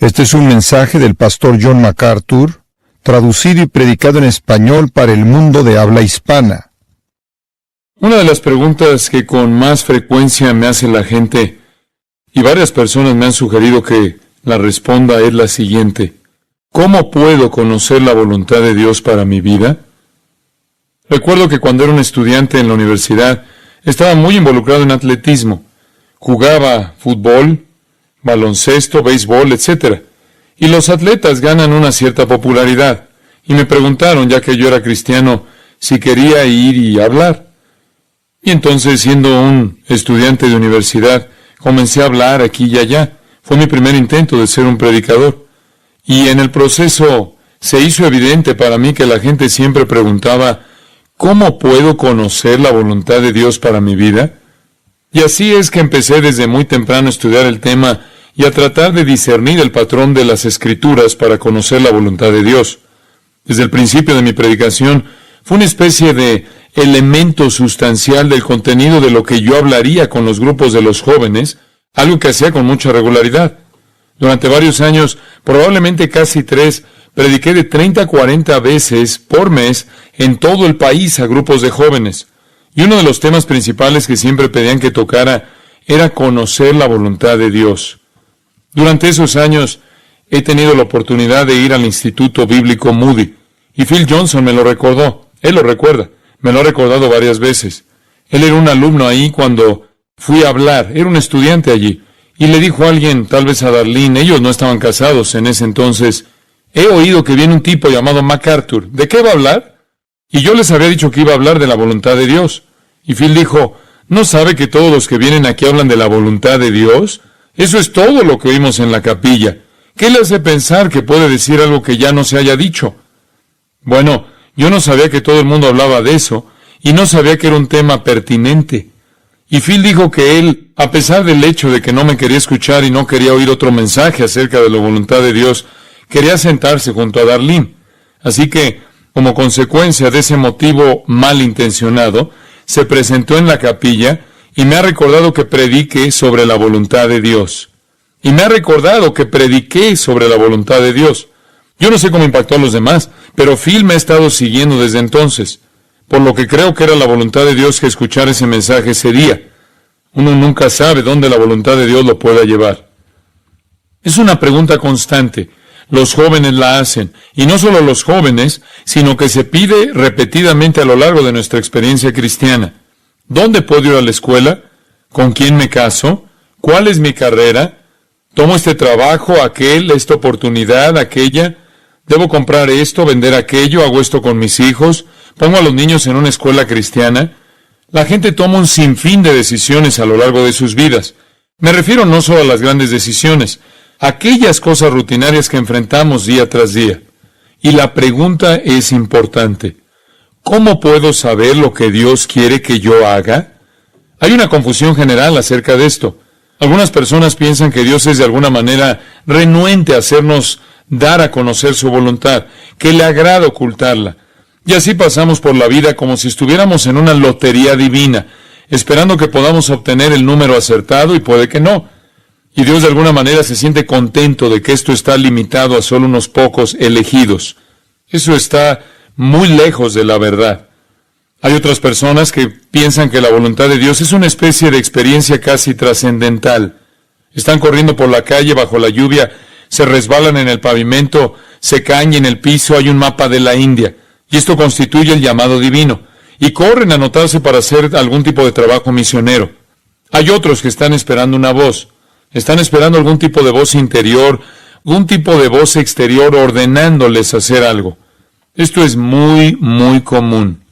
Este es un mensaje del pastor John MacArthur, traducido y predicado en español para el mundo de habla hispana. Una de las preguntas que con más frecuencia me hace la gente, y varias personas me han sugerido que la responda, es la siguiente: ¿cómo puedo conocer la voluntad de Dios para mi vida? Recuerdo que cuando era un estudiante en la universidad, estaba muy involucrado en atletismo. Jugaba fútbol, baloncesto, béisbol, etc. Y los atletas ganan una cierta popularidad. Y me preguntaron, ya que yo era cristiano, si quería ir y hablar. Y entonces, siendo un estudiante de universidad, comencé a hablar aquí y allá. Fue mi primer intento de ser un predicador. Y en el proceso se hizo evidente para mí que la gente siempre preguntaba, ¿cómo puedo conocer la voluntad de Dios para mi vida? Y así es que empecé desde muy temprano a estudiar el tema y a tratar de discernir el patrón de las Escrituras para conocer la voluntad de Dios. Desde el principio de mi predicación, fue una especie de elemento sustancial del contenido de lo que yo hablaría con los grupos de los jóvenes, algo que hacía con mucha regularidad. Durante varios años, probablemente casi 3, prediqué de 30 a 40 veces por mes en todo el país a grupos de jóvenes. Y uno de los temas principales que siempre pedían que tocara era conocer la voluntad de Dios. Durante esos años he tenido la oportunidad de ir al Instituto Bíblico Moody, y Phil Johnson me lo recordó. Él lo recuerda. Me lo ha recordado varias veces. Él era un alumno ahí cuando fui a hablar. Era un estudiante allí. Y le dijo a alguien, tal vez a Darlene, ellos no estaban casados en ese entonces: he oído que viene un tipo llamado MacArthur. ¿De qué va a hablar? Y yo les había dicho que iba a hablar de la voluntad de Dios. Y Phil dijo, ¿no sabe que todos los que vienen aquí hablan de la voluntad de Dios? Eso es todo lo que oímos en la capilla. ¿Qué le hace pensar que puede decir algo que ya no se haya dicho? Bueno, yo no sabía que todo el mundo hablaba de eso, y no sabía que era un tema pertinente. Y Phil dijo que él, a pesar del hecho de que no me quería escuchar y no quería oír otro mensaje acerca de la voluntad de Dios, quería sentarse junto a Darlene. Así que, como consecuencia de ese motivo malintencionado, se presentó en la capilla y me ha recordado que prediqué sobre la voluntad de Dios. Y me ha recordado que prediqué sobre la voluntad de Dios. Yo no sé cómo impactó a los demás, pero Phil me ha estado siguiendo desde entonces, por lo que creo que era la voluntad de Dios que escuchar ese mensaje ese día. Uno nunca sabe dónde la voluntad de Dios lo pueda llevar. Es una pregunta constante. Los jóvenes la hacen, y no solo los jóvenes, sino que se pide repetidamente a lo largo de nuestra experiencia cristiana. ¿Dónde puedo ir a la escuela? ¿Con quién me caso? ¿Cuál es mi carrera? ¿Tomo este trabajo, aquel, esta oportunidad, aquella? ¿Debo comprar esto, vender aquello? ¿Hago esto con mis hijos? ¿Pongo a los niños en una escuela cristiana? La gente toma un sinfín de decisiones a lo largo de sus vidas. Me refiero no solo a las grandes decisiones, aquellas cosas rutinarias que enfrentamos día tras día. Y la pregunta es importante. ¿Cómo puedo saber lo que Dios quiere que yo haga? Hay una confusión general acerca de esto. Algunas personas piensan que Dios es de alguna manera renuente a hacernos dar a conocer su voluntad, que le agrada ocultarla. Y así pasamos por la vida como si estuviéramos en una lotería divina, esperando que podamos obtener el número acertado, y puede que no. Y Dios de alguna manera se siente contento de que esto está limitado a solo unos pocos elegidos. Eso está muy lejos de la verdad. Hay otras personas que piensan que la voluntad de Dios es una especie de experiencia casi trascendental. Están corriendo por la calle bajo la lluvia, se resbalan en el pavimento, se caen y en el piso hay un mapa de la India, y esto constituye el llamado divino, y corren a anotarse para hacer algún tipo de trabajo misionero. Hay otros que están esperando una voz. Están esperando algún tipo de voz interior, algún tipo de voz exterior ordenándoles hacer algo. Esto es muy, muy común.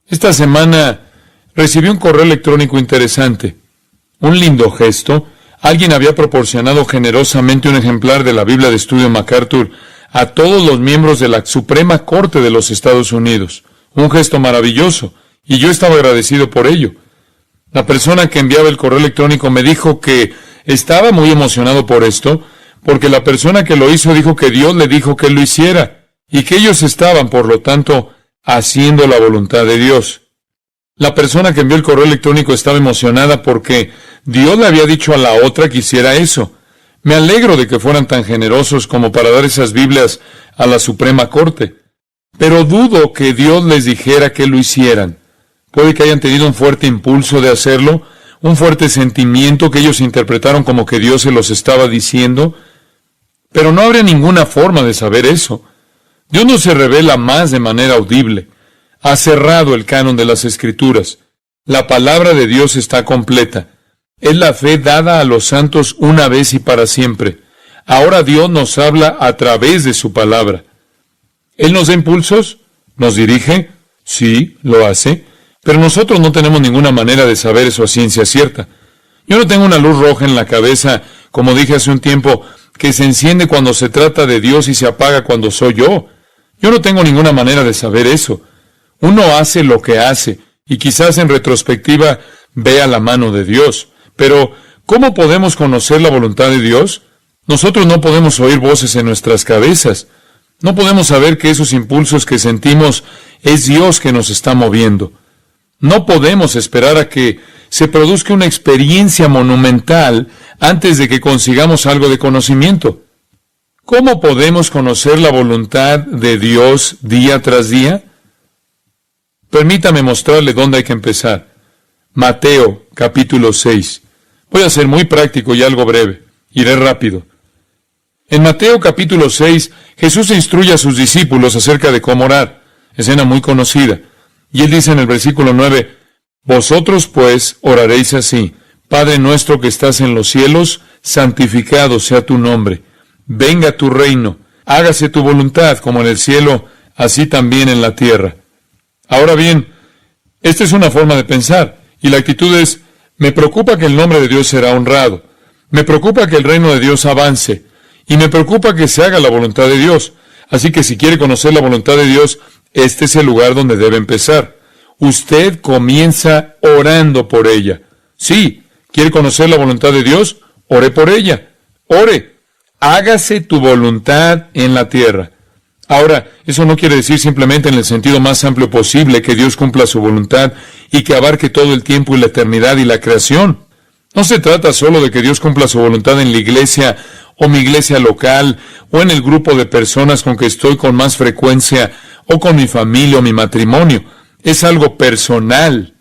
Esta semana recibí un correo electrónico interesante. Un lindo gesto. Alguien había proporcionado generosamente un ejemplar de la Biblia de Estudio MacArthur a todos los miembros de la Suprema Corte de los Estados Unidos. Un gesto maravilloso, y yo estaba agradecido por ello. La persona que enviaba el correo electrónico me dijo que estaba muy emocionado por esto, porque la persona que lo hizo dijo que Dios le dijo que lo hiciera, y que ellos estaban, por lo tanto, haciendo la voluntad de Dios. La persona que envió el correo electrónico estaba emocionada porque Dios le había dicho a la otra que hiciera eso. Me alegro de que fueran tan generosos como para dar esas Biblias a la Suprema Corte. Pero dudo que Dios les dijera que lo hicieran. Puede que hayan tenido un fuerte impulso de hacerlo, un fuerte sentimiento que ellos interpretaron como que Dios se los estaba diciendo, pero no habría ninguna forma de saber eso. Dios no se revela más de manera audible. Ha cerrado el canon de las Escrituras. La palabra de Dios está completa. Es la fe dada a los santos una vez y para siempre. Ahora Dios nos habla a través de su palabra. ¿Él nos da impulsos? ¿Nos dirige? Sí, lo hace. Pero nosotros no tenemos ninguna manera de saber eso a ciencia cierta. Yo no tengo una luz roja en la cabeza, como dije hace un tiempo, que se enciende cuando se trata de Dios y se apaga cuando soy yo. Yo no tengo ninguna manera de saber eso. Uno hace lo que hace, y quizás en retrospectiva vea la mano de Dios. Pero, ¿cómo podemos conocer la voluntad de Dios? Nosotros no podemos oír voces en nuestras cabezas. No podemos saber que esos impulsos que sentimos es Dios que nos está moviendo. No podemos esperar a que se produzca una experiencia monumental antes de que consigamos algo de conocimiento. ¿Cómo podemos conocer la voluntad de Dios día tras día? Permítame mostrarle dónde hay que empezar. Mateo, capítulo 6. Voy a ser muy práctico y algo breve. Iré rápido. En Mateo, capítulo 6, Jesús instruye a sus discípulos acerca de cómo orar. Escena muy conocida. Y él dice en el versículo 9, Vosotros pues oraréis así, Padre nuestro que estás en los cielos, santificado sea tu nombre. Venga tu reino, hágase tu voluntad como en el cielo, así también en la tierra. Ahora bien, esta es una forma de pensar, y la actitud es, me preocupa que el nombre de Dios será honrado, me preocupa que el reino de Dios avance, y me preocupa que se haga la voluntad de Dios. Así que si quiere conocer la voluntad de Dios, este es el lugar donde debe empezar. Usted comienza orando por ella. Sí, ¿quiere conocer la voluntad de Dios? Ore por ella. Ore. Hágase tu voluntad en la tierra. Ahora, eso no quiere decir simplemente en el sentido más amplio posible que Dios cumpla su voluntad y que abarque todo el tiempo y la eternidad y la creación. No se trata solo de que Dios cumpla su voluntad en la iglesia o mi iglesia local o en el grupo de personas con que estoy con más frecuencia o con mi familia o mi matrimonio. Es algo personal.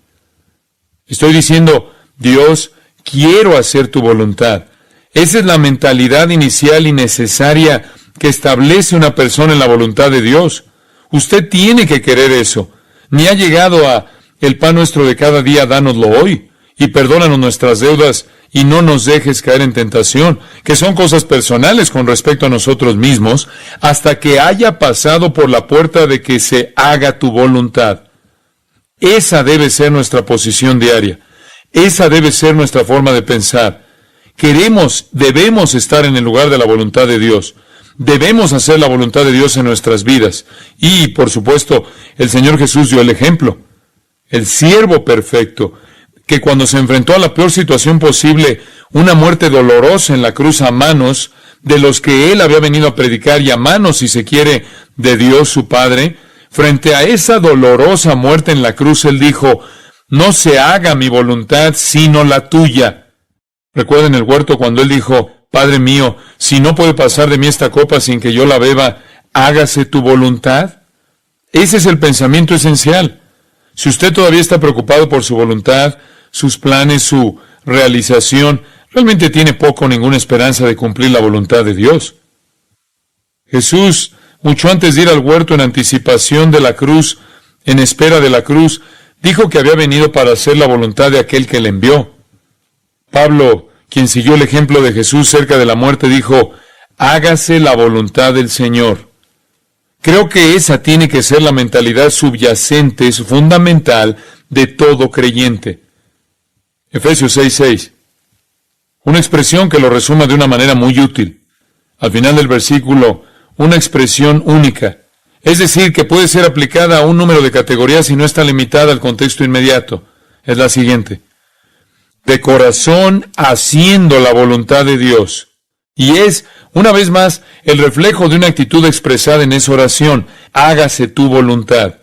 Estoy diciendo, Dios, quiero hacer tu voluntad. Esa es la mentalidad inicial y necesaria que establece una persona en la voluntad de Dios. Usted tiene que querer eso. Ni ha llegado a el pan nuestro de cada día, dánoslo hoy, y perdónanos nuestras deudas, y no nos dejes caer en tentación, que son cosas personales con respecto a nosotros mismos, hasta que haya pasado por la puerta de que se haga tu voluntad. Esa debe ser nuestra posición diaria. Esa debe ser nuestra forma de pensar. Debemos estar en el lugar de la voluntad de Dios. Debemos hacer la voluntad de Dios en nuestras vidas. Y, por supuesto, el Señor Jesús dio el ejemplo. El siervo perfecto, que cuando se enfrentó a la peor situación posible, una muerte dolorosa en la cruz a manos de los que él había venido a predicar y a manos, si se quiere, de Dios su Padre, frente a esa dolorosa muerte en la cruz, él dijo, no se haga mi voluntad sino la tuya. Recuerden el huerto cuando él dijo, Padre mío, si no puede pasar de mí esta copa sin que yo la beba, hágase tu voluntad. Ese es el pensamiento esencial. Si usted todavía está preocupado por su voluntad, sus planes, su realización, realmente tiene poco o ninguna esperanza de cumplir la voluntad de Dios. Jesús, mucho antes de ir al huerto en anticipación de la cruz, en espera de la cruz, dijo que había venido para hacer la voluntad de aquel que le envió. Pablo, quien siguió el ejemplo de Jesús cerca de la muerte, dijo, hágase la voluntad del Señor. Creo que esa tiene que ser la mentalidad subyacente, es fundamental de todo creyente. Efesios 6:6. Una expresión que lo resuma de una manera muy útil. Al final del versículo, una expresión única. Es decir, que puede ser aplicada a un número de categorías y no está limitada al contexto inmediato. Es la siguiente. De corazón haciendo la voluntad de Dios. Y es, una vez más, el reflejo de una actitud expresada en esa oración. Hágase tu voluntad.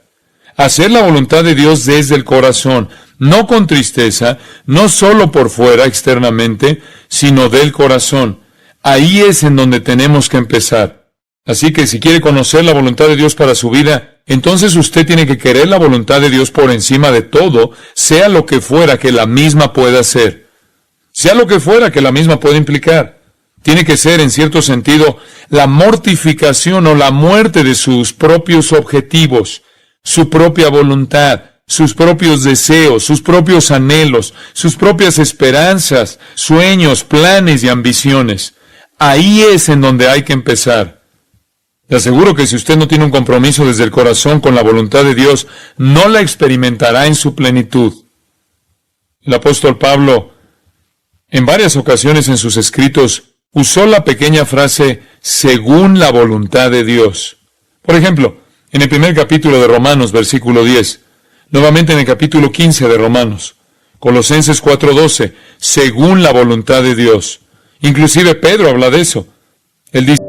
Hacer la voluntad de Dios desde el corazón, no con tristeza, no solo por fuera, externamente, sino del corazón. Ahí es en donde tenemos que empezar. Así que si quiere conocer la voluntad de Dios para su vida, entonces usted tiene que querer la voluntad de Dios por encima de todo, sea lo que fuera que la misma pueda ser. Sea lo que fuera que la misma pueda implicar. Tiene que ser, en cierto sentido, la mortificación o la muerte de sus propios objetivos, su propia voluntad, sus propios deseos, sus propios anhelos, sus propias esperanzas, sueños, planes y ambiciones. Ahí es en donde hay que empezar. Le aseguro que si usted no tiene un compromiso desde el corazón con la voluntad de Dios, no la experimentará en su plenitud. El apóstol Pablo, en varias ocasiones en sus escritos, usó la pequeña frase, según la voluntad de Dios. Por ejemplo, en el primer capítulo de Romanos, versículo 10, nuevamente en el capítulo 15 de Romanos, Colosenses 4:12, según la voluntad de Dios. Inclusive Pedro habla de eso. Él dice,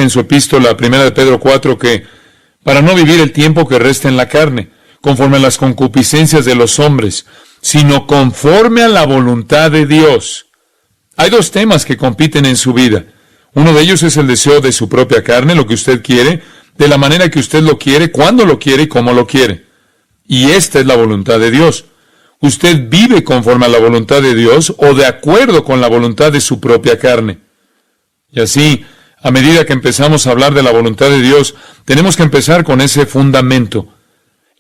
en su epístola 1 de Pedro 4 que, para no vivir el tiempo que resta en la carne, conforme a las concupiscencias de los hombres, sino conforme a la voluntad de Dios. Hay dos temas que compiten en su vida. Uno de ellos es el deseo de su propia carne, lo que usted quiere, de la manera que usted lo quiere, cuándo lo quiere y cómo lo quiere. Y esta es la voluntad de Dios. Usted vive conforme a la voluntad de Dios o de acuerdo con la voluntad de su propia carne. Y así, a medida que empezamos a hablar de la voluntad de Dios, tenemos que empezar con ese fundamento.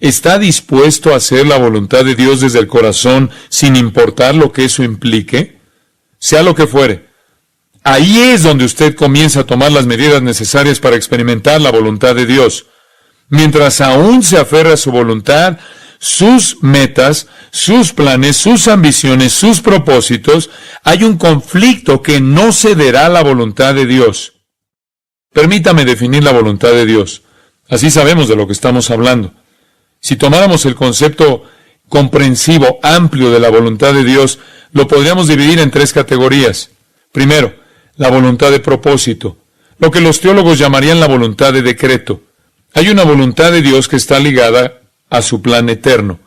¿Está dispuesto a hacer la voluntad de Dios desde el corazón sin importar lo que eso implique? Sea lo que fuere. Ahí es donde usted comienza a tomar las medidas necesarias para experimentar la voluntad de Dios. Mientras aún se aferra a su voluntad, sus metas, sus planes, sus ambiciones, sus propósitos, hay un conflicto que no cederá a la voluntad de Dios. Permítame definir la voluntad de Dios. Así sabemos de lo que estamos hablando. Si tomáramos el concepto comprensivo, amplio de la voluntad de Dios, lo podríamos dividir en tres categorías. Primero, la voluntad de propósito, lo que los teólogos llamarían la voluntad de decreto. Hay una voluntad de Dios que está ligada a su plan eterno.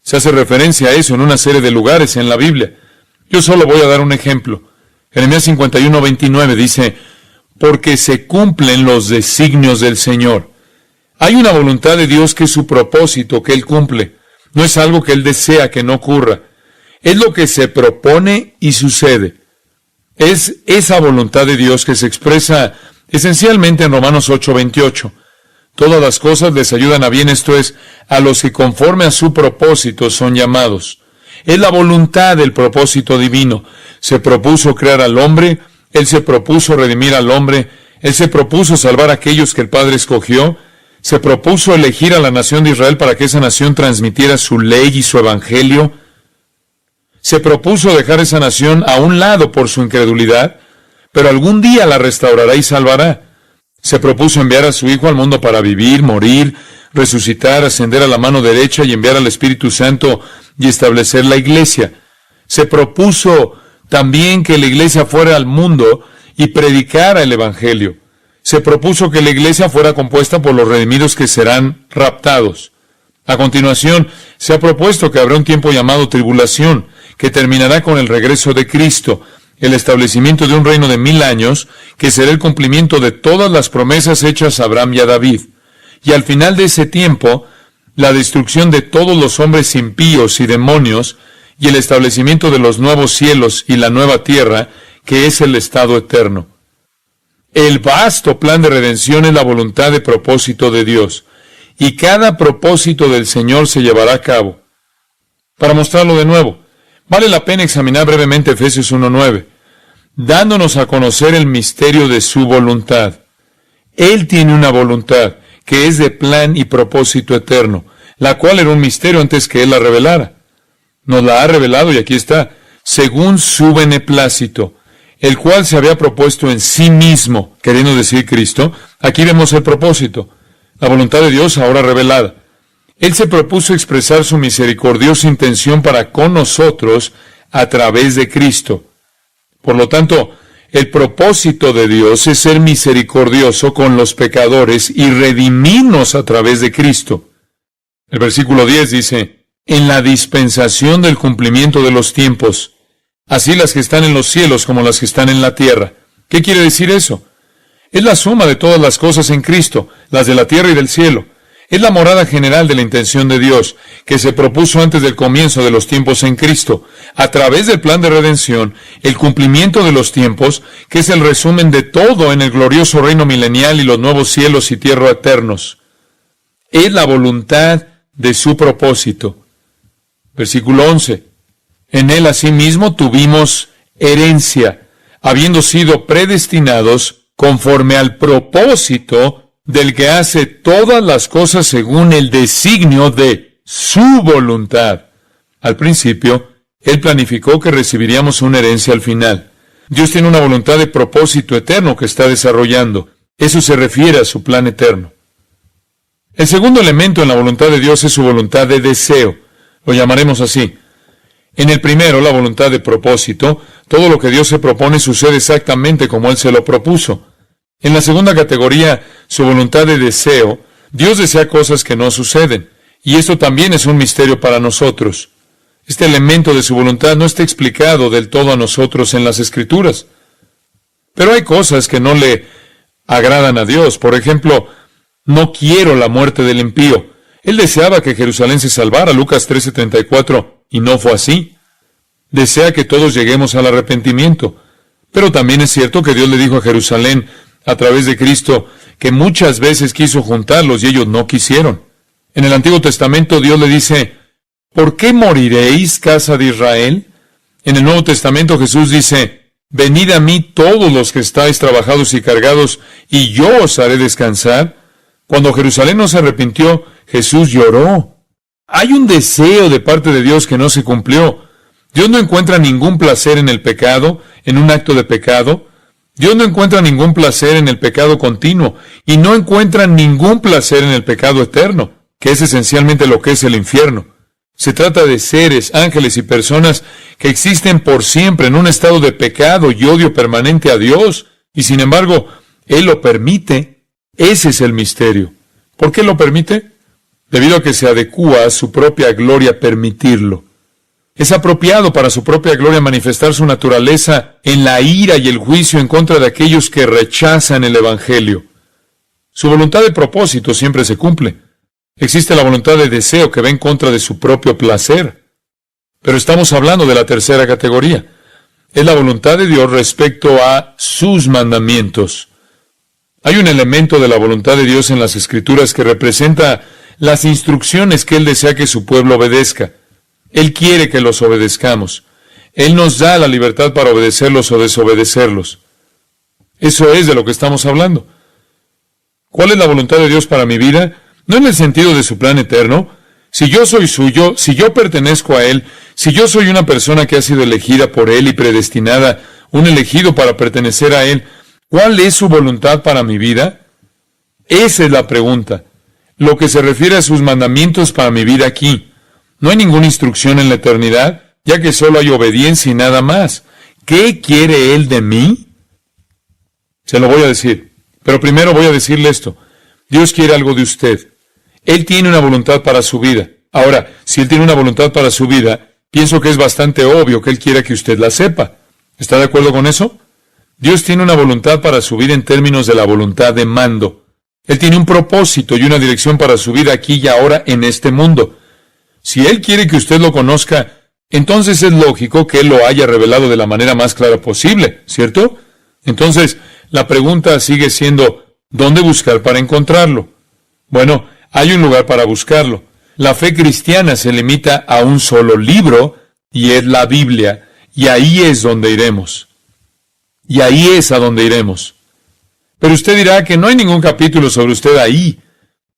Se hace referencia a eso en una serie de lugares en la Biblia. Yo solo voy a dar un ejemplo. Jeremías 51:29 dice, porque se cumplen los designios del Señor. Hay una voluntad de Dios que es su propósito, que Él cumple. No es algo que Él desea que no ocurra. Es lo que se propone y sucede. Es esa voluntad de Dios que se expresa esencialmente en Romanos 8:28. Todas las cosas les ayudan a bien, esto es, a los que conforme a su propósito son llamados. Es la voluntad del propósito divino. Se propuso crear al hombre, Él se propuso redimir al hombre, Él se propuso salvar a aquellos que el Padre escogió, se propuso elegir a la nación de Israel para que esa nación transmitiera su ley y su evangelio, se propuso dejar esa nación a un lado por su incredulidad, pero algún día la restaurará y salvará. Se propuso enviar a su Hijo al mundo para vivir, morir, resucitar, ascender a la mano derecha y enviar al Espíritu Santo y establecer la iglesia. Se propuso también que la iglesia fuera al mundo y predicara el evangelio. Se propuso que la iglesia fuera compuesta por los redimidos que serán raptados. A continuación, se ha propuesto que habrá un tiempo llamado tribulación, que terminará con el regreso de Cristo, el establecimiento de un reino de 1000 años, que será el cumplimiento de todas las promesas hechas a Abraham y a David. Y al final de ese tiempo, la destrucción de todos los hombres impíos y demonios, y el establecimiento de los nuevos cielos y la nueva tierra, que es el estado eterno. El vasto plan de redención es la voluntad de propósito de Dios. Y cada propósito del Señor se llevará a cabo. Para mostrarlo de nuevo, vale la pena examinar brevemente Efesios 1:9, dándonos a conocer el misterio de su voluntad. Él tiene una voluntad que es de plan y propósito eterno, la cual era un misterio antes que Él la revelara. Nos la ha revelado y aquí está, según su beneplácito, el cual se había propuesto en sí mismo, queriendo decir Cristo. Aquí vemos el propósito, la voluntad de Dios ahora revelada. Él se propuso expresar su misericordiosa intención para con nosotros a través de Cristo. Por lo tanto, el propósito de Dios es ser misericordioso con los pecadores y redimirnos a través de Cristo. El versículo 10 dice, en la dispensación del cumplimiento de los tiempos, así las que están en los cielos como las que están en la tierra. ¿Qué quiere decir eso? Es la suma de todas las cosas en Cristo, las de la tierra y del cielo. Es la morada general de la intención de Dios, que se propuso antes del comienzo de los tiempos en Cristo, a través del plan de redención, el cumplimiento de los tiempos, que es el resumen de todo en el glorioso reino milenial y los nuevos cielos y tierra eternos. Es la voluntad de su propósito. Versículo 11. En él asimismo tuvimos herencia, habiendo sido predestinados conforme al propósito del que hace todas las cosas según el designio de su voluntad. Al principio, Él planificó que recibiríamos una herencia al final. Dios tiene una voluntad de propósito eterno que está desarrollando. Eso se refiere a su plan eterno. El segundo elemento en la voluntad de Dios es su voluntad de deseo. Lo llamaremos así. En el primero, la voluntad de propósito, todo lo que Dios se propone sucede exactamente como Él se lo propuso. En la segunda categoría, su voluntad de deseo, Dios desea cosas que no suceden, y esto también es un misterio para nosotros. Este elemento de su voluntad no está explicado del todo a nosotros en las Escrituras. Pero hay cosas que no le agradan a Dios. Por ejemplo, no quiero la muerte del impío. Él deseaba que Jerusalén se salvara, Lucas 13:34, y no fue así. Desea que todos lleguemos al arrepentimiento. Pero también es cierto que Dios le dijo a Jerusalén, a través de Cristo, que muchas veces quiso juntarlos y ellos no quisieron. En el Antiguo Testamento Dios le dice, ¿por qué moriréis, casa de Israel? En el Nuevo Testamento Jesús dice, venid a mí todos los que estáis trabajados y cargados, y yo os haré descansar. Cuando Jerusalén no se arrepintió, Jesús lloró. Hay un deseo de parte de Dios que no se cumplió. Dios no encuentra ningún placer en el pecado, en un acto de pecado. Dios no encuentra ningún placer en el pecado continuo y no encuentra ningún placer en el pecado eterno, que es esencialmente lo que es el infierno. Se trata de seres, ángeles y personas que existen por siempre en un estado de pecado y odio permanente a Dios, y sin embargo, Él lo permite. Ese es el misterio. ¿Por qué lo permite? Debido a que se adecúa a su propia gloria permitirlo. Es apropiado para su propia gloria manifestar su naturaleza en la ira y el juicio en contra de aquellos que rechazan el Evangelio. Su voluntad de propósito siempre se cumple. Existe la voluntad de deseo que va en contra de su propio placer. Pero estamos hablando de la tercera categoría. Es la voluntad de Dios respecto a sus mandamientos. Hay un elemento de la voluntad de Dios en las Escrituras que representa las instrucciones que Él desea que su pueblo obedezca. Él quiere que los obedezcamos. Él nos da la libertad para obedecerlos o desobedecerlos. Eso es de lo que estamos hablando. ¿Cuál es la voluntad de Dios para mi vida? No en el sentido de su plan eterno. Si yo soy suyo, si yo pertenezco a Él, si yo soy una persona que ha sido elegida por Él y predestinada, un elegido para pertenecer a Él, ¿cuál es su voluntad para mi vida? Esa es la pregunta. Lo que se refiere a sus mandamientos para mi vida aquí. No hay ninguna instrucción en la eternidad, ya que solo hay obediencia y nada más. ¿Qué quiere Él de mí? Se lo voy a decir. Pero primero voy a decirle esto. Dios quiere algo de usted. Él tiene una voluntad para su vida. Ahora, si Él tiene una voluntad para su vida, pienso que es bastante obvio que Él quiera que usted la sepa. ¿Está de acuerdo con eso? Dios tiene una voluntad para su vida en términos de la voluntad de mando. Él tiene un propósito y una dirección para su vida aquí y ahora en este mundo. Si Él quiere que usted lo conozca, entonces es lógico que Él lo haya revelado de la manera más clara posible, ¿cierto? Entonces, la pregunta sigue siendo, ¿dónde buscar para encontrarlo? Bueno, hay un lugar para buscarlo. La fe cristiana se limita a un solo libro, y es la Biblia, y ahí es donde iremos. Y ahí es a donde iremos. Pero usted dirá que no hay ningún capítulo sobre usted ahí.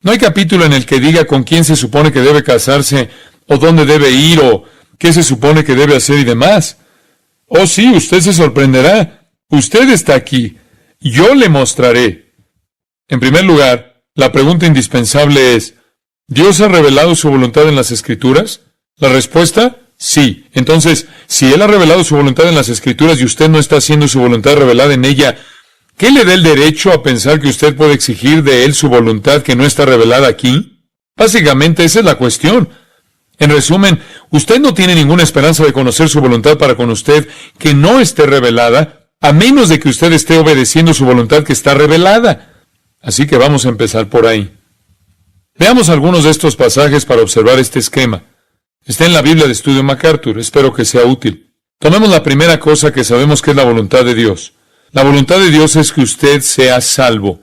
No hay capítulo en el que diga con quién se supone que debe casarse, o dónde debe ir, o qué se supone que debe hacer y demás. Oh sí, usted se sorprenderá. Usted está aquí. Yo le mostraré. En primer lugar, la pregunta indispensable es, ¿Dios ha revelado su voluntad en las Escrituras? La respuesta, sí. Entonces, si Él ha revelado su voluntad en las Escrituras y usted no está haciendo su voluntad revelada en ella, ¿qué le da el derecho a pensar que usted puede exigir de Él su voluntad que no está revelada aquí? Básicamente, esa es la cuestión. En resumen, usted no tiene ninguna esperanza de conocer su voluntad para con usted que no esté revelada, a menos de que usted esté obedeciendo su voluntad que está revelada. Así que vamos a empezar por ahí. Veamos algunos de estos pasajes para observar este esquema. Está en la Biblia de Estudio MacArthur. Espero que sea útil. Tomemos la primera cosa que sabemos que es la voluntad de Dios. La voluntad de Dios es que usted sea salvo.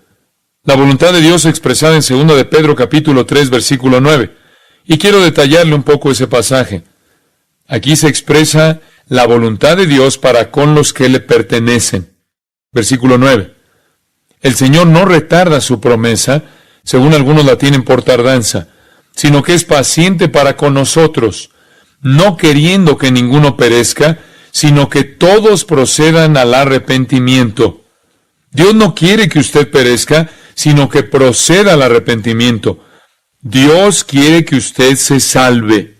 La voluntad de Dios expresada en 2 de Pedro capítulo 3 versículo 9. Y quiero detallarle un poco ese pasaje. Aquí se expresa la voluntad de Dios para con los que le pertenecen. Versículo 9. El Señor no retarda su promesa, según algunos la tienen por tardanza, sino que es paciente para con nosotros, no queriendo que ninguno perezca, sino que todos procedan al arrepentimiento. Dios no quiere que usted perezca, sino que proceda al arrepentimiento. Dios quiere que usted se salve.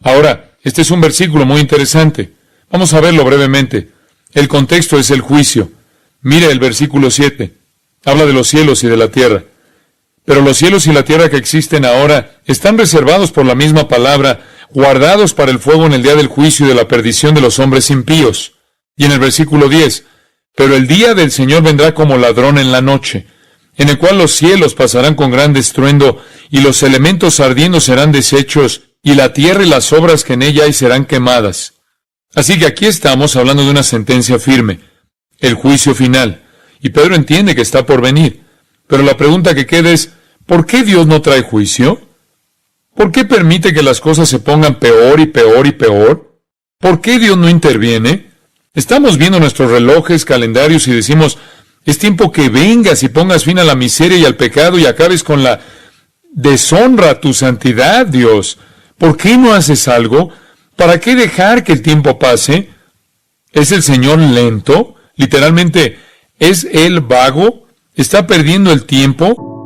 Ahora, este es un versículo muy interesante. Vamos a verlo brevemente. El contexto es el juicio. Mire el versículo 7. Habla de los cielos y de la tierra. Pero los cielos y la tierra que existen ahora están reservados por la misma palabra, guardados para el fuego en el día del juicio y de la perdición de los hombres impíos. Y en el versículo 10, pero el día del Señor vendrá como ladrón en la noche, en el cual los cielos pasarán con gran estruendo, y los elementos ardiendo serán deshechos, y la tierra y las obras que en ella hay serán quemadas. Así que aquí estamos hablando de una sentencia firme, el juicio final, y Pedro entiende que está por venir. Pero la pregunta que queda es, ¿por qué Dios no trae juicio? ¿Por qué permite que las cosas se pongan peor y peor y peor? ¿Por qué Dios no interviene? Estamos viendo nuestros relojes, calendarios y decimos, es tiempo que vengas y pongas fin a la miseria y al pecado y acabes con la deshonra a tu santidad, Dios. ¿Por qué no haces algo? ¿Para qué dejar que el tiempo pase? ¿Es el Señor lento? Literalmente, ¿es Él vago? ¿Está perdiendo el tiempo?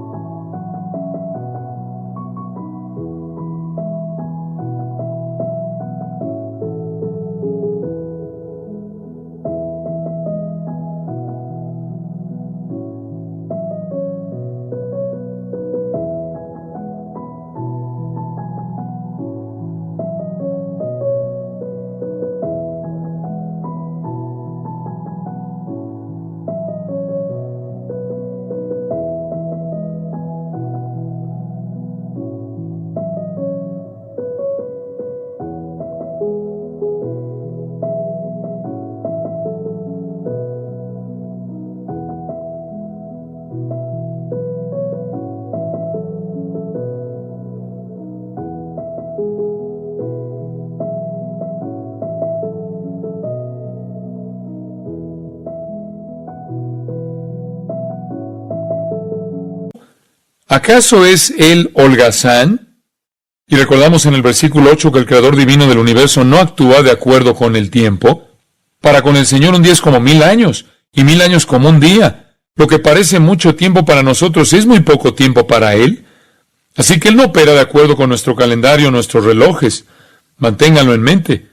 ¿Acaso es Él holgazán? Y recordamos en el versículo 8 que el Creador divino del universo no actúa de acuerdo con el tiempo. Para con el Señor un día es como 1000 años, y 1000 años como un día. Lo que parece mucho tiempo para nosotros es muy poco tiempo para Él. Así que Él no opera de acuerdo con nuestro calendario, nuestros relojes. Manténganlo en mente.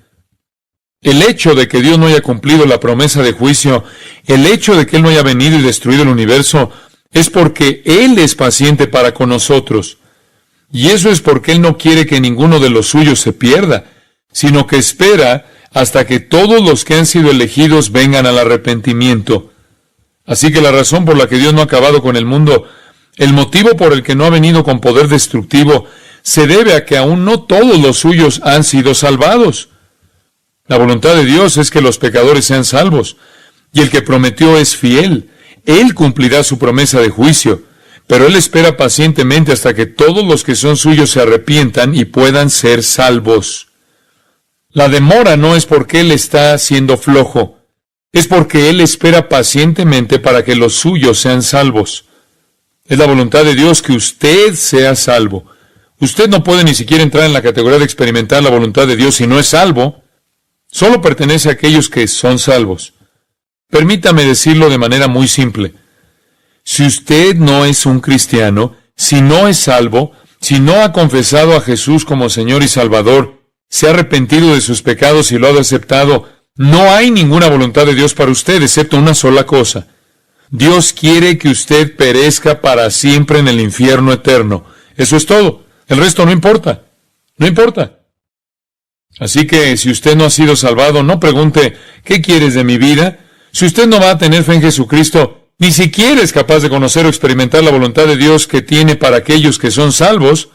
El hecho de que Dios no haya cumplido la promesa de juicio, el hecho de que Él no haya venido y destruido el universo, es porque Él es paciente para con nosotros. Y eso es porque Él no quiere que ninguno de los suyos se pierda, sino que espera hasta que todos los que han sido elegidos vengan al arrepentimiento. Así que la razón por la que Dios no ha acabado con el mundo, el motivo por el que no ha venido con poder destructivo, se debe a que aún no todos los suyos han sido salvados. La voluntad de Dios es que los pecadores sean salvos. Y el que prometió es fiel. Él cumplirá su promesa de juicio, pero Él espera pacientemente hasta que todos los que son suyos se arrepientan y puedan ser salvos. La demora no es porque Él está siendo flojo, es porque Él espera pacientemente para que los suyos sean salvos. Es la voluntad de Dios que usted sea salvo. Usted no puede ni siquiera entrar en la categoría de experimentar la voluntad de Dios si no es salvo. Solo pertenece a aquellos que son salvos. Permítame decirlo de manera muy simple. Si usted no es un cristiano, si no es salvo, si no ha confesado a Jesús como Señor y Salvador, se ha arrepentido de sus pecados y lo ha aceptado, no hay ninguna voluntad de Dios para usted, excepto una sola cosa. Dios quiere que usted perezca para siempre en el infierno eterno. Eso es todo. El resto no importa. No importa. Así que si usted no ha sido salvado, no pregunte, ¿qué quieres de mi vida? Si usted no va a tener fe en Jesucristo, ni siquiera es capaz de conocer o experimentar la voluntad de Dios que tiene para aquellos que son salvos.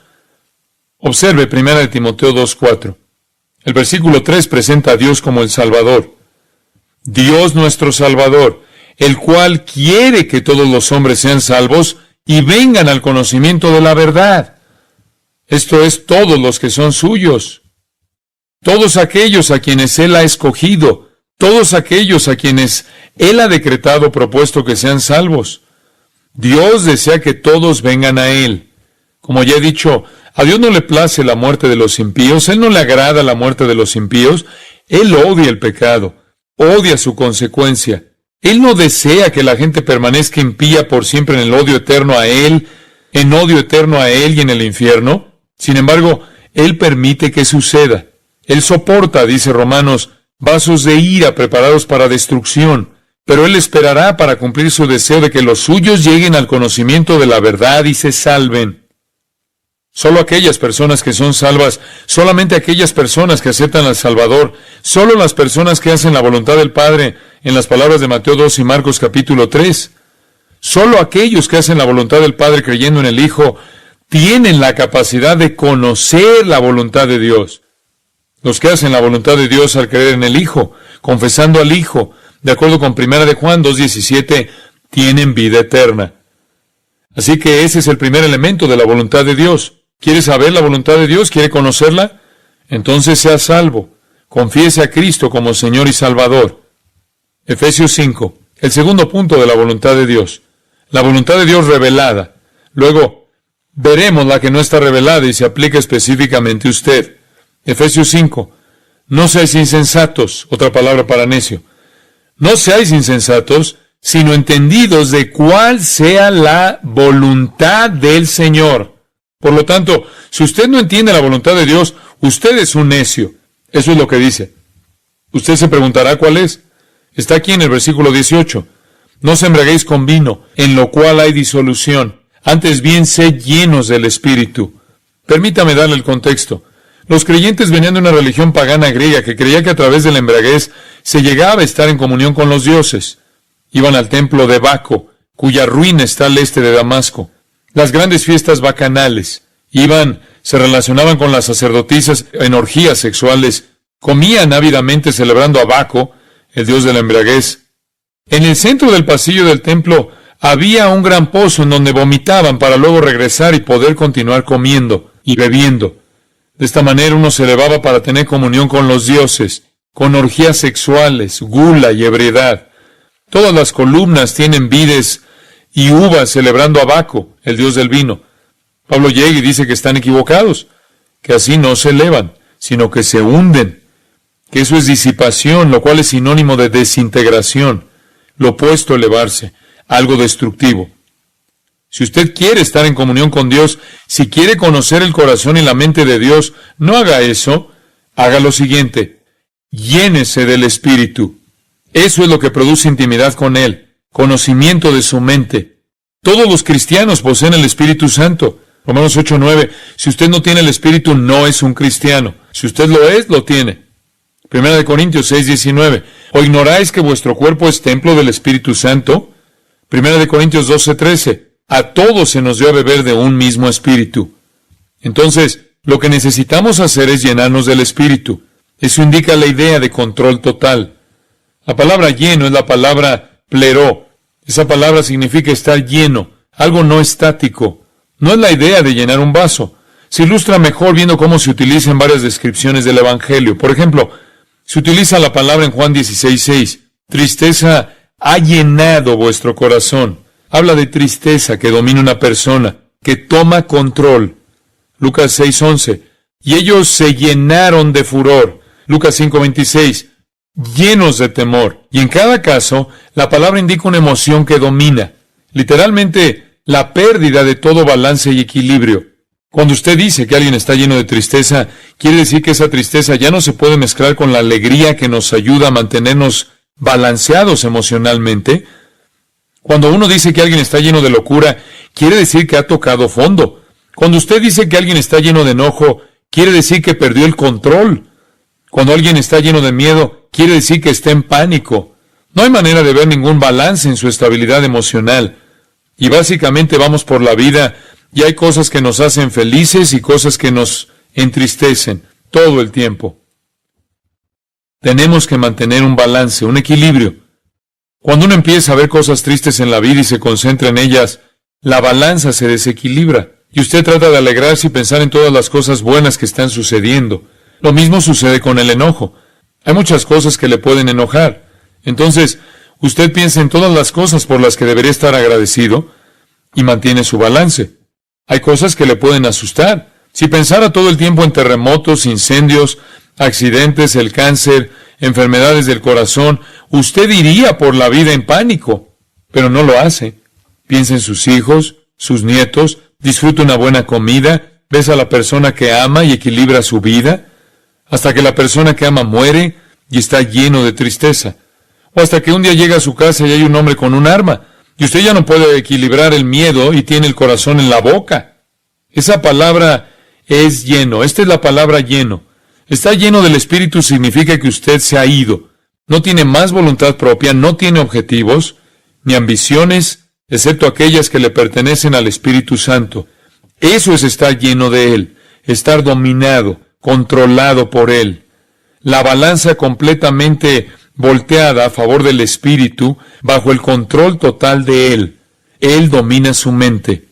Observe 1 Timoteo 2:4. El versículo 3 presenta a Dios como el Salvador. Dios nuestro Salvador, el cual quiere que todos los hombres sean salvos y vengan al conocimiento de la verdad. Esto es, todos los que son suyos. Todos aquellos a quienes Él ha escogido. Todos aquellos a quienes Él ha decretado propuesto que sean salvos. Dios desea que todos vengan a Él. Como ya he dicho, a Dios no le place la muerte de los impíos, Él no le agrada la muerte de los impíos, Él odia el pecado, odia su consecuencia. Él no desea que la gente permanezca impía por siempre en el odio eterno a Él, en odio eterno a Él y en el infierno. Sin embargo, Él permite que suceda. Él soporta, dice Romanos, vasos de ira preparados para destrucción, pero Él esperará para cumplir su deseo de que los suyos lleguen al conocimiento de la verdad y se salven. Solo aquellas personas que son salvas, solamente aquellas personas que aceptan al Salvador, solo las personas que hacen la voluntad del Padre, en las palabras de Mateo 2 y Marcos capítulo 3, solo aquellos que hacen la voluntad del Padre creyendo en el Hijo, tienen la capacidad de conocer la voluntad de Dios. Los que hacen la voluntad de Dios al creer en el Hijo, confesando al Hijo, de acuerdo con 1 de Juan 2:17, tienen vida eterna. Así que ese es el primer elemento de la voluntad de Dios. ¿Quiere saber la voluntad de Dios? ¿Quiere conocerla? Entonces sea salvo. Confiese a Cristo como Señor y Salvador. Efesios 5. El segundo punto de la voluntad de Dios. La voluntad de Dios revelada. Luego, veremos la que no está revelada y se aplica específicamente a usted. Efesios 5. No seáis insensatos, otra palabra para necio. No seáis insensatos, sino entendidos de cuál sea la voluntad del Señor. Por lo tanto, si usted no entiende la voluntad de Dios, usted es un necio. Eso es lo que dice. Usted se preguntará cuál es. Está aquí en el versículo 18. No os embriaguéis con vino, en lo cual hay disolución. Antes bien, sed llenos del Espíritu. Permítame darle el contexto. Los creyentes venían de una religión pagana griega que creía que a través de la embriaguez se llegaba a estar en comunión con los dioses. Iban al templo de Baco, cuya ruina está al este de Damasco. Las grandes fiestas bacanales. Se relacionaban con las sacerdotisas en orgías sexuales. Comían ávidamente celebrando a Baco, el dios de la embriaguez. En el centro del pasillo del templo había un gran pozo en donde vomitaban para luego regresar y poder continuar comiendo y bebiendo. De esta manera uno se elevaba para tener comunión con los dioses, con orgías sexuales, gula y ebriedad. Todas las columnas tienen vides y uvas celebrando a Baco, el dios del vino. Pablo llega y dice que están equivocados, que así no se elevan, sino que se hunden, que eso es disipación, lo cual es sinónimo de desintegración, lo opuesto a elevarse, algo destructivo. Si usted quiere estar en comunión con Dios, si quiere conocer el corazón y la mente de Dios, no haga eso, haga lo siguiente: llénese del Espíritu. Eso es lo que produce intimidad con Él, conocimiento de su mente. Todos los cristianos poseen el Espíritu Santo. Romanos 8:9. Si usted no tiene el Espíritu, no es un cristiano. Si usted lo es, lo tiene. 1 Corintios 6:19. ¿O ignoráis que vuestro cuerpo es templo del Espíritu Santo? 1 Corintios 12:13. A todos se nos dio a beber de un mismo Espíritu. Entonces, lo que necesitamos hacer es llenarnos del Espíritu. Eso indica la idea de control total. La palabra lleno es la palabra pleró. Esa palabra significa estar lleno, algo no estático. No es la idea de llenar un vaso. Se ilustra mejor viendo cómo se utiliza en varias descripciones del Evangelio. Por ejemplo, se utiliza la palabra en Juan 16:6. Tristeza ha llenado vuestro corazón. Habla de tristeza que domina una persona, que toma control. Lucas 6:11. Y ellos se llenaron de furor. Lucas 5:26. Llenos de temor. Y en cada caso, la palabra indica una emoción que domina. Literalmente, la pérdida de todo balance y equilibrio. Cuando usted dice que alguien está lleno de tristeza, quiere decir que esa tristeza ya no se puede mezclar con la alegría que nos ayuda a mantenernos balanceados emocionalmente. Cuando uno dice que alguien está lleno de locura, quiere decir que ha tocado fondo. Cuando usted dice que alguien está lleno de enojo, quiere decir que perdió el control. Cuando alguien está lleno de miedo, quiere decir que está en pánico. No hay manera de ver ningún balance en su estabilidad emocional. Y básicamente vamos por la vida y hay cosas que nos hacen felices y cosas que nos entristecen todo el tiempo. Tenemos que mantener un balance, un equilibrio. Cuando uno empieza a ver cosas tristes en la vida y se concentra en ellas, la balanza se desequilibra. Y usted trata de alegrarse y pensar en todas las cosas buenas que están sucediendo. Lo mismo sucede con el enojo. Hay muchas cosas que le pueden enojar. Entonces, usted piensa en todas las cosas por las que debería estar agradecido y mantiene su balance. Hay cosas que le pueden asustar. Si pensara todo el tiempo en terremotos, incendios, accidentes, el cáncer, enfermedades del corazón, usted iría por la vida en pánico, pero no lo hace. Piensa en sus hijos, sus nietos, disfruta una buena comida, besa a la persona que ama y equilibra su vida, hasta que la persona que ama muere y está lleno de tristeza. O hasta que un día llega a su casa y hay un hombre con un arma, y usted ya no puede equilibrar el miedo y tiene el corazón en la boca. Esa palabra es lleno. Esta es la palabra lleno. Está lleno del Espíritu significa que usted se ha ido. No tiene más voluntad propia, no tiene objetivos, ni ambiciones, excepto aquellas que le pertenecen al Espíritu Santo. Eso es estar lleno de Él, estar dominado, controlado por Él. La balanza completamente volteada a favor del Espíritu, bajo el control total de Él. Él domina su mente.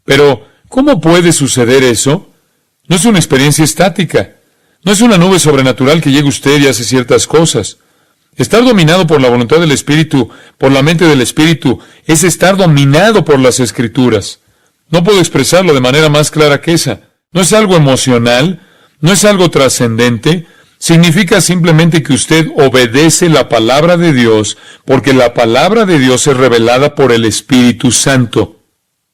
Pero, ¿cómo puede suceder eso? No es una experiencia estática. No es una nube sobrenatural que llega usted y hace ciertas cosas. Estar dominado por la voluntad del Espíritu, por la mente del Espíritu, es estar dominado por las Escrituras. No puedo expresarlo de manera más clara que esa. No es algo emocional, no es algo trascendente. Significa simplemente que usted obedece la palabra de Dios, porque la palabra de Dios es revelada por el Espíritu Santo.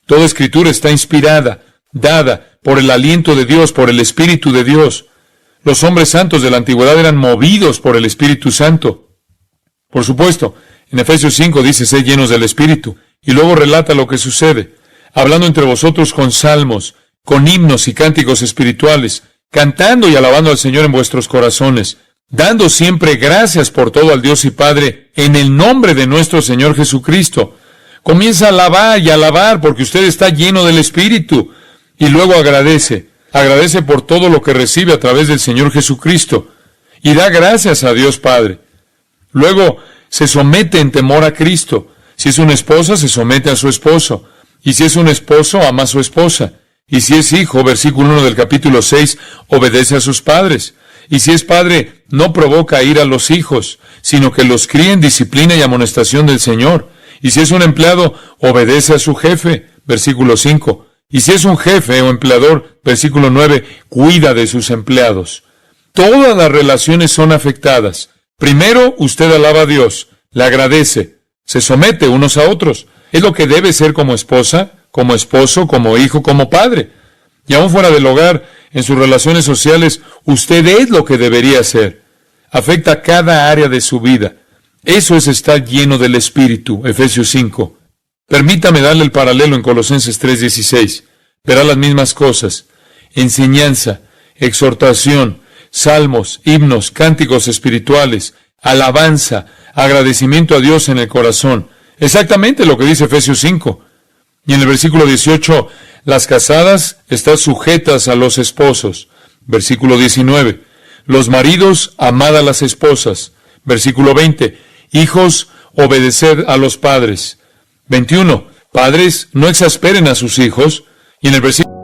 Toda Escritura está inspirada, dada por el aliento de Dios, por el Espíritu de Dios. Los hombres santos de la antigüedad eran movidos por el Espíritu Santo. Por supuesto, en Efesios 5 dice, sed llenos del Espíritu, y luego relata lo que sucede, hablando entre vosotros con salmos, con himnos y cánticos espirituales, cantando y alabando al Señor en vuestros corazones, dando siempre gracias por todo al Dios y Padre, en el nombre de nuestro Señor Jesucristo. Comienza a alabar y alabar porque usted está lleno del Espíritu, y luego agradece. Agradece por todo lo que recibe a través del Señor Jesucristo, y da gracias a Dios Padre. Luego se somete en temor a Cristo. Si es una esposa, se somete a su esposo. Y si es un esposo, ama a su esposa. Y si es hijo, versículo 1 del capítulo 6, obedece a sus padres. Y si es padre, no provoca ira a los hijos, sino que los cría en disciplina y amonestación del Señor. Y si es un empleado, obedece a su jefe, versículo 5. Y si es un jefe o empleador, versículo 9, cuida de sus empleados. Todas las relaciones son afectadas. Primero, usted alaba a Dios, le agradece, se somete unos a otros. Es lo que debe ser como esposa, como esposo, como hijo, como padre. Y aún fuera del hogar, en sus relaciones sociales, usted es lo que debería ser. Afecta cada área de su vida. Eso es estar lleno del Espíritu, Efesios 5. Permítame darle el paralelo en Colosenses 3:16. Verá las mismas cosas. Enseñanza, exhortación, salmos, himnos, cánticos espirituales, alabanza, agradecimiento a Dios en el corazón. Exactamente lo que dice Efesios 5. Y en el versículo 18, las casadas están sujetas a los esposos. Versículo 19, los maridos, amad a las esposas, Versículo 20. Hijos, obedeced a los padres. 21. Padres, no exasperen a sus hijos. Y en el versículo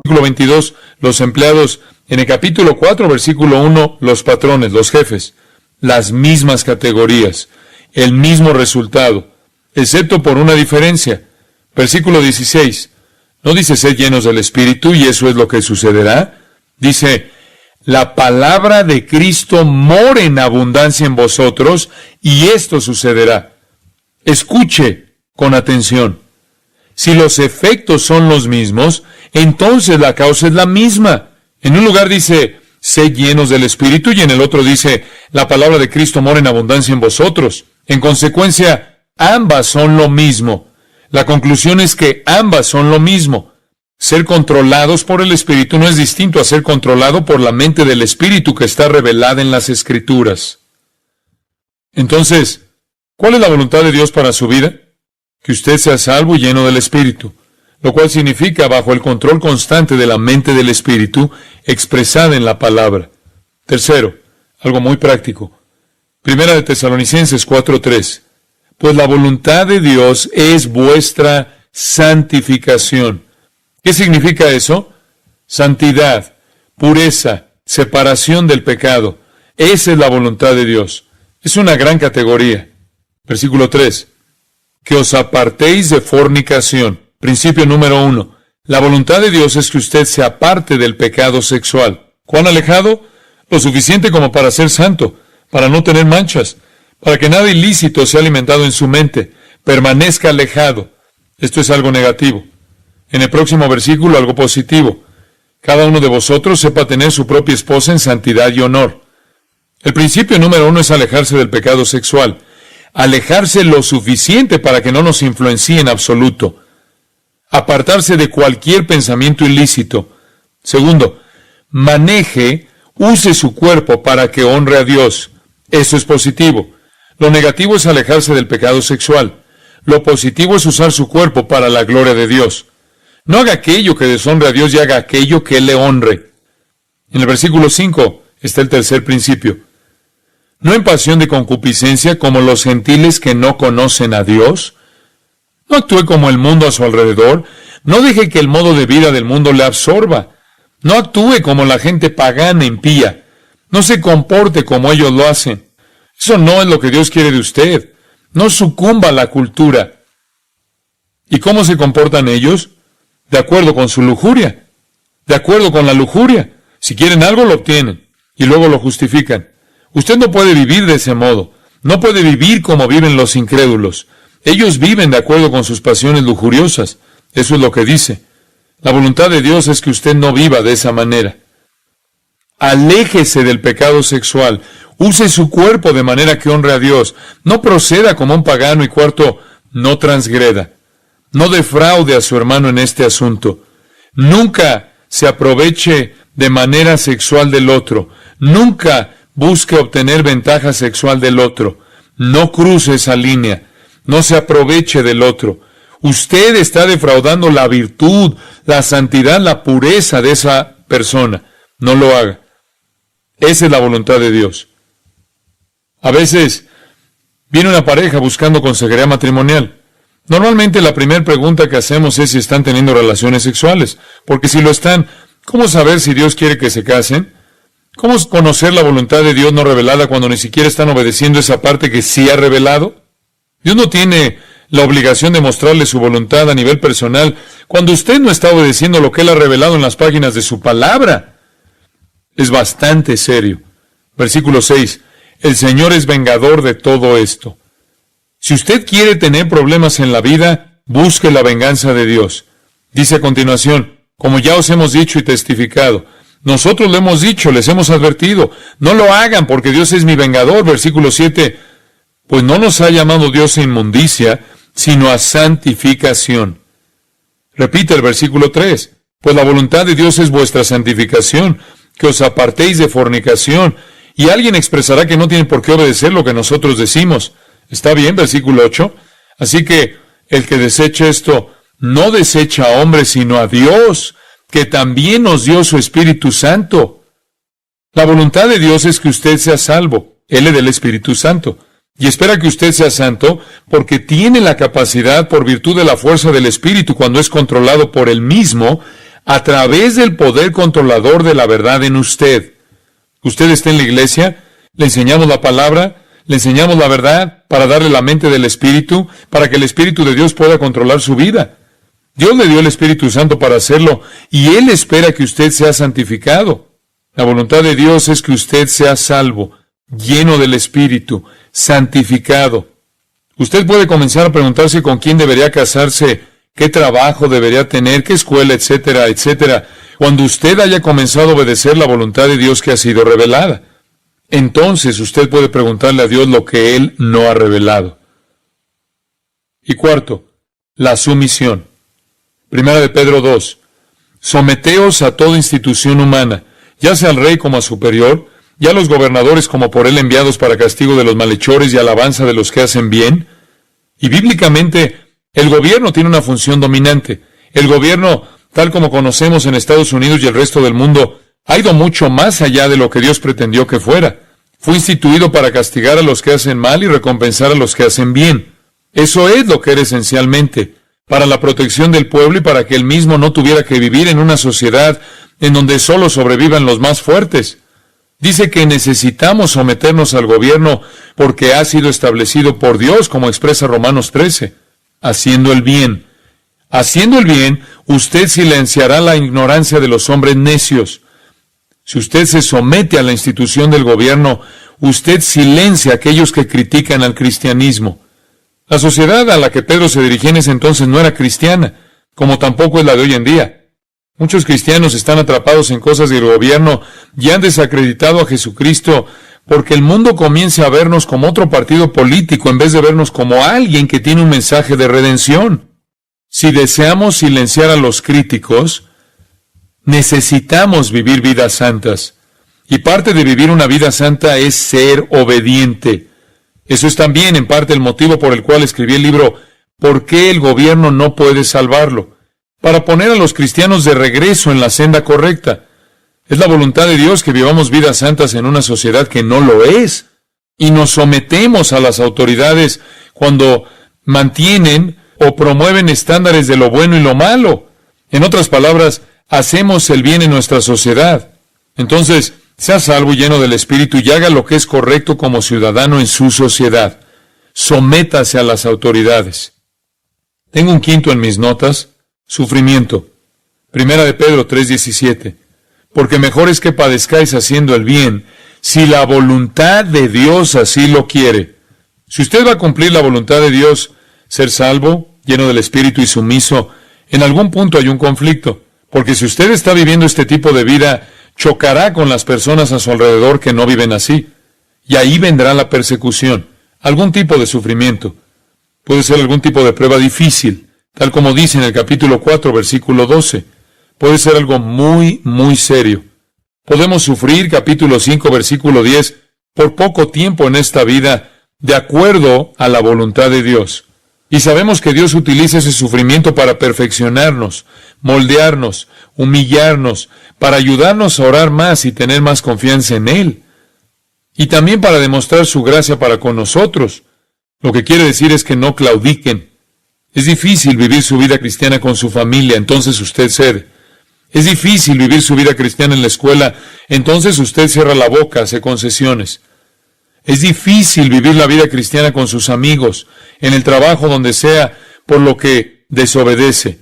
versículo 22, los empleados. En el capítulo 4, versículo 1, los patrones, los jefes. Las mismas categorías, el mismo resultado, excepto por una diferencia. Versículo 16, no dice sed llenos del Espíritu y eso es lo que sucederá. Dice, la palabra de Cristo mora en abundancia en vosotros y esto sucederá. Escuche con atención. Si los efectos son los mismos, entonces la causa es la misma. En un lugar dice, sed llenos del Espíritu, y en el otro dice, la palabra de Cristo mora en abundancia en vosotros. En consecuencia, ambas son lo mismo. La conclusión es que ambas son lo mismo. Ser controlados por el Espíritu no es distinto a ser controlado por la mente del Espíritu que está revelada en las Escrituras. Entonces, ¿cuál es la voluntad de Dios para su vida? Que usted sea salvo y lleno del Espíritu, lo cual significa bajo el control constante de la mente del Espíritu expresada en la palabra. Tercero, algo muy práctico. Primera de Tesalonicenses 4:3. Pues la voluntad de Dios es vuestra santificación. ¿Qué significa eso? Santidad, pureza, separación del pecado. Esa es la voluntad de Dios. Es una gran categoría. Versículo 3. Que os apartéis de fornicación. Principio número 1. La voluntad de Dios es que usted se aparte del pecado sexual. ¿Cuán alejado? Lo suficiente como para ser santo, para no tener manchas, para que nada ilícito sea alimentado en su mente. Permanezca alejado. Esto es algo negativo. En el próximo versículo, algo positivo. Cada uno de vosotros sepa tener su propia esposa en santidad y honor. El principio número 1 es alejarse del pecado sexual. Alejarse lo suficiente para que no nos influencie en absoluto. Apartarse de cualquier pensamiento ilícito. Segundo, use su cuerpo para que honre a Dios. Eso es positivo. Lo negativo es alejarse del pecado sexual. Lo positivo es usar su cuerpo para la gloria de Dios. No haga aquello que deshonre a Dios y haga aquello que le honre. En el versículo 5 está el tercer principio. No en pasión de concupiscencia como los gentiles que no conocen a Dios. No actúe como el mundo a su alrededor. No deje que el modo de vida del mundo le absorba. No actúe como la gente pagana impía. No se comporte como ellos lo hacen. Eso no es lo que Dios quiere de usted. No sucumba a la cultura. ¿Y cómo se comportan ellos? De acuerdo con su lujuria. De acuerdo con la lujuria. Si quieren algo, lo obtienen. Y luego lo justifican. Usted no puede vivir de ese modo. No puede vivir como viven los incrédulos. Ellos viven de acuerdo con sus pasiones lujuriosas. Eso es lo que dice. La voluntad de Dios es que usted no viva de esa manera. Aléjese del pecado sexual. Use su cuerpo de manera que honre a Dios. No proceda como un pagano. Y cuarto, no transgreda. No defraude a su hermano en este asunto. Nunca se aproveche de manera sexual del otro. Nunca busque obtener ventaja sexual del otro. No cruce esa línea. No se aproveche del otro. Usted está defraudando la virtud, la santidad, la pureza de esa persona. No lo haga. Esa es la voluntad de Dios. A veces viene una pareja buscando consejería matrimonial. Normalmente la primera pregunta que hacemos es si están teniendo relaciones sexuales. Porque si lo están, ¿cómo saber si Dios quiere que se casen? ¿Cómo conocer la voluntad de Dios no revelada cuando ni siquiera están obedeciendo esa parte que sí ha revelado? Dios no tiene la obligación de mostrarle su voluntad a nivel personal cuando usted no está obedeciendo lo que Él ha revelado en las páginas de su palabra. Es bastante serio. Versículo 6. El Señor es vengador de todo esto. Si usted quiere tener problemas en la vida, busque la venganza de Dios. Dice a continuación, como ya os hemos dicho y testificado, nosotros lo hemos dicho, les hemos advertido, no lo hagan porque Dios es mi vengador. Versículo 7, pues no nos ha llamado Dios a inmundicia, sino a santificación. Repite el versículo 3, pues la voluntad de Dios es vuestra santificación, que os apartéis de fornicación, y alguien expresará que no tiene por qué obedecer lo que nosotros decimos. ¿Está bien? Versículo 8. Así que el que desecha esto, no desecha a hombres, sino a Dios, que también nos dio su Espíritu Santo. La voluntad de Dios es que usted sea salvo. Él es del Espíritu Santo. Y espera que usted sea santo porque tiene la capacidad, por virtud de la fuerza del Espíritu, cuando es controlado por Él mismo, a través del poder controlador de la verdad en usted. Usted está en la iglesia, le enseñamos la palabra, le enseñamos la verdad para darle la mente del Espíritu, para que el Espíritu de Dios pueda controlar su vida. Dios le dio el Espíritu Santo para hacerlo, y Él espera que usted sea santificado. La voluntad de Dios es que usted sea salvo, lleno del Espíritu, santificado. Usted puede comenzar a preguntarse con quién debería casarse, qué trabajo debería tener, qué escuela, etcétera, etcétera, cuando usted haya comenzado a obedecer la voluntad de Dios que ha sido revelada. Entonces usted puede preguntarle a Dios lo que Él no ha revelado. Y cuarto, la sumisión. Primera de Pedro 2. Someteos a toda institución humana, ya sea al rey como a superior, y a los gobernadores como por él enviados para castigo de los malhechores y alabanza de los que hacen bien. Y bíblicamente, el gobierno tiene una función dominante. El gobierno, tal como conocemos en Estados Unidos y el resto del mundo, ha ido mucho más allá de lo que Dios pretendió que fuera. Fue instituido para castigar a los que hacen mal y recompensar a los que hacen bien. Eso es lo que era esencialmente, para la protección del pueblo y para que él mismo no tuviera que vivir en una sociedad en donde solo sobrevivan los más fuertes. Dice que necesitamos someternos al gobierno porque ha sido establecido por Dios, como expresa Romanos 13, haciendo el bien. Haciendo el bien, usted silenciará la ignorancia de los hombres necios. Si usted se somete a la institución del gobierno, usted silencia a aquellos que critican al cristianismo. La sociedad a la que Pedro se dirigía en ese entonces no era cristiana, como tampoco es la de hoy en día. Muchos cristianos están atrapados en cosas del gobierno y han desacreditado a Jesucristo porque el mundo comienza a vernos como otro partido político en vez de vernos como alguien que tiene un mensaje de redención. Si deseamos silenciar a los críticos, necesitamos vivir vidas santas. Y parte de vivir una vida santa es ser obediente. Eso es también en parte el motivo por el cual escribí el libro ¿Por qué el gobierno no puede salvarlo? Para poner a los cristianos de regreso en la senda correcta. Es la voluntad de Dios que vivamos vidas santas en una sociedad que no lo es. Y nos sometemos a las autoridades cuando mantienen o promueven estándares de lo bueno y lo malo. En otras palabras, hacemos el bien en nuestra sociedad. Entonces, sea salvo y lleno del Espíritu y haga lo que es correcto como ciudadano en su sociedad. Sométase a las autoridades. Tengo un quinto en mis notas. Sufrimiento. Primera de Pedro 3:17. Porque mejor es que padezcáis haciendo el bien, si la voluntad de Dios así lo quiere. Si usted va a cumplir la voluntad de Dios, ser salvo, lleno del Espíritu y sumiso, en algún punto hay un conflicto. Porque si usted está viviendo este tipo de vida, chocará con las personas a su alrededor que no viven así. Y ahí vendrá la persecución, algún tipo de sufrimiento. Puede ser algún tipo de prueba difícil. Tal como dice en el capítulo 4, versículo 12, puede ser algo muy, muy serio. Podemos sufrir, capítulo 5, versículo 10, por poco tiempo en esta vida, de acuerdo a la voluntad de Dios. Y sabemos que Dios utiliza ese sufrimiento para perfeccionarnos, moldearnos, humillarnos, para ayudarnos a orar más y tener más confianza en Él. Y también para demostrar su gracia para con nosotros. Lo que quiere decir es que no claudiquen. Es difícil vivir su vida cristiana con su familia, entonces usted cede. Es difícil vivir su vida cristiana en la escuela, entonces usted cierra la boca, hace concesiones. Es difícil vivir la vida cristiana con sus amigos, en el trabajo, donde sea, por lo que desobedece.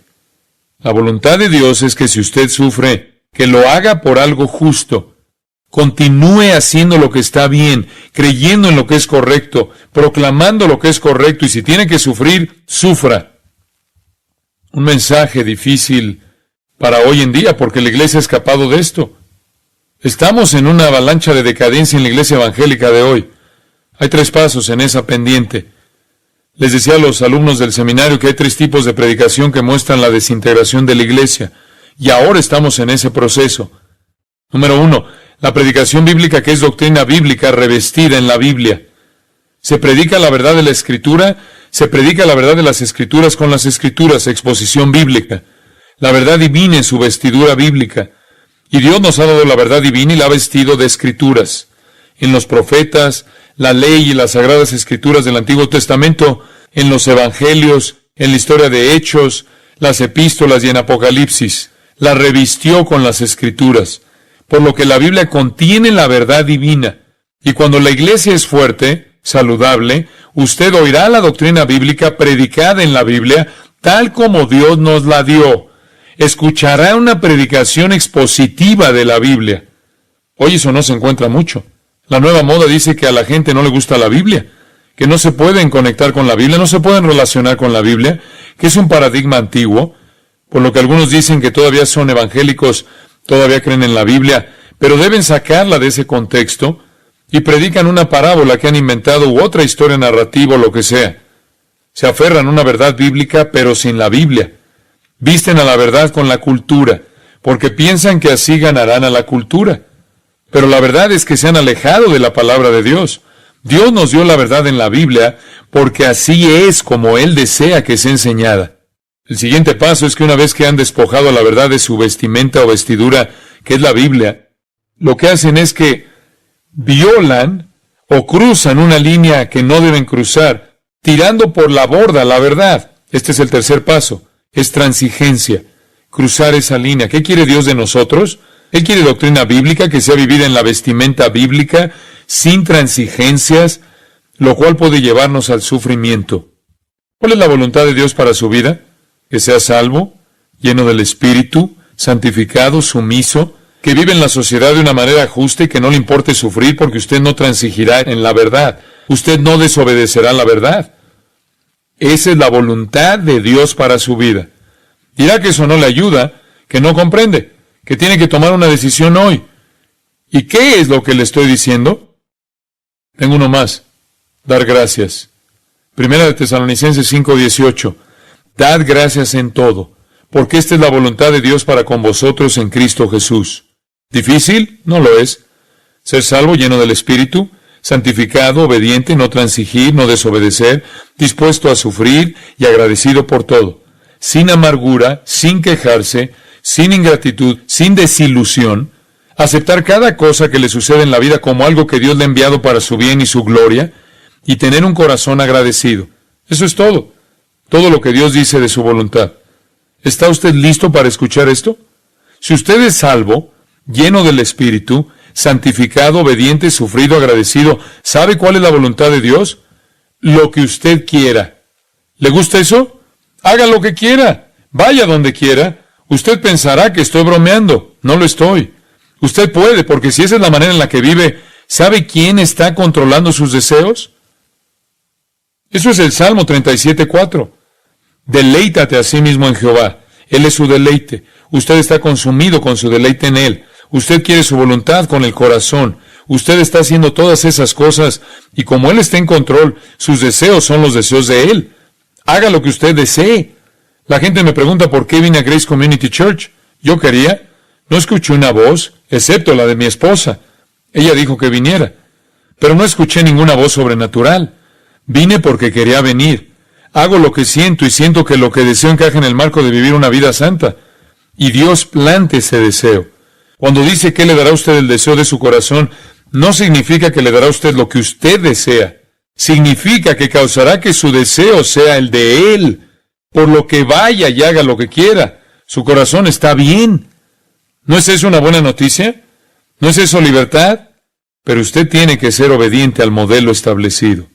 La voluntad de Dios es que si usted sufre, que lo haga por algo justo. Continúe haciendo lo que está bien, creyendo en lo que es correcto, proclamando lo que es correcto, y si tiene que sufrir, sufra. Un mensaje difícil para hoy en día, porque la iglesia ha escapado de esto. Estamos en una avalancha de decadencia en la iglesia evangélica de hoy. Hay 3 pasos en esa pendiente. Les decía a los alumnos del seminario que hay 3 tipos de predicación que muestran la desintegración de la iglesia, y ahora estamos en ese proceso. Número 1, la predicación bíblica, que es doctrina bíblica revestida en la Biblia. Se predica la verdad de la Escritura, se predica la verdad de las Escrituras con las Escrituras, exposición bíblica. La verdad divina en su vestidura bíblica. Y Dios nos ha dado la verdad divina y la ha vestido de Escrituras. En los profetas, la ley y las sagradas Escrituras del Antiguo Testamento, en los Evangelios, en la historia de Hechos, las epístolas y en Apocalipsis. La revistió con las Escrituras. Por lo que la Biblia contiene la verdad divina. Y cuando la iglesia es fuerte, saludable, usted oirá la doctrina bíblica predicada en la Biblia, tal como Dios nos la dio. Escuchará una predicación expositiva de la Biblia. Hoy eso no se encuentra mucho. La nueva moda dice que a la gente no le gusta la Biblia, que no se pueden conectar con la Biblia, no se pueden relacionar con la Biblia, que es un paradigma antiguo, por lo que algunos dicen que todavía son evangélicos, todavía creen en la Biblia, pero deben sacarla de ese contexto y predican una parábola que han inventado u otra historia narrativa o lo que sea. Se aferran a una verdad bíblica, pero sin la Biblia. Visten a la verdad con la cultura, porque piensan que así ganarán a la cultura. Pero la verdad es que se han alejado de la palabra de Dios. Dios nos dio la verdad en la Biblia, porque así es como Él desea que sea enseñada. El siguiente paso es que una vez que han despojado a la verdad de su vestimenta o vestidura, que es la Biblia, lo que hacen es que violan o cruzan una línea que no deben cruzar, tirando por la borda la verdad. Este es el tercer paso. Es transigencia, cruzar esa línea. ¿Qué quiere Dios de nosotros? Él quiere doctrina bíblica que sea vivida en la vestimenta bíblica, sin transigencias, lo cual puede llevarnos al sufrimiento. ¿Cuál es la voluntad de Dios para su vida? Que sea salvo, lleno del Espíritu, santificado, sumiso, que vive en la sociedad de una manera justa y que no le importe sufrir porque usted no transigirá en la verdad. Usted no desobedecerá la verdad. Esa es la voluntad de Dios para su vida. Dirá que eso no le ayuda, que no comprende, que tiene que tomar una decisión hoy. ¿Y qué es lo que le estoy diciendo? Tengo uno más. Dar gracias. Primera de Tesalonicenses 5:18. Dad gracias en todo, porque esta es la voluntad de Dios para con vosotros en Cristo Jesús. ¿Difícil? No lo es. Ser salvo, lleno del Espíritu, santificado, obediente, no transigir, no desobedecer, dispuesto a sufrir y agradecido por todo, sin amargura, sin quejarse, sin ingratitud, sin desilusión, aceptar cada cosa que le sucede en la vida como algo que Dios le ha enviado para su bien y su gloria, y tener un corazón agradecido. Eso es todo. Todo lo que Dios dice de su voluntad. ¿Está usted listo para escuchar esto? Si usted es salvo, lleno del Espíritu, santificado, obediente, sufrido, agradecido, ¿sabe cuál es la voluntad de Dios? Lo que usted quiera. ¿Le gusta eso? Haga lo que quiera. Vaya donde quiera. Usted pensará que estoy bromeando. No lo estoy. Usted puede, porque si esa es la manera en la que vive, ¿sabe quién está controlando sus deseos? Eso es el Salmo 37:4. Deleítate a sí mismo en Jehová. Él es su deleite. Usted está consumido con su deleite en Él. Usted quiere su voluntad con el corazón. Usted está haciendo todas esas cosas y como Él está en control, sus deseos son los deseos de Él. Haga lo que usted desee. La gente me pregunta por qué vine a Grace Community Church. Yo quería. No escuché una voz, excepto la de mi esposa. Ella dijo que viniera. Pero no escuché ninguna voz sobrenatural. Vine porque quería venir. Hago lo que siento y siento que lo que deseo encaja en el marco de vivir una vida santa. Y Dios plante ese deseo. Cuando dice que le dará a usted el deseo de su corazón, no significa que le dará a usted lo que usted desea. Significa que causará que su deseo sea el de Él. Por lo que vaya y haga lo que quiera. Su corazón está bien. ¿No es eso una buena noticia? ¿No es eso libertad? Pero usted tiene que ser obediente al modelo establecido.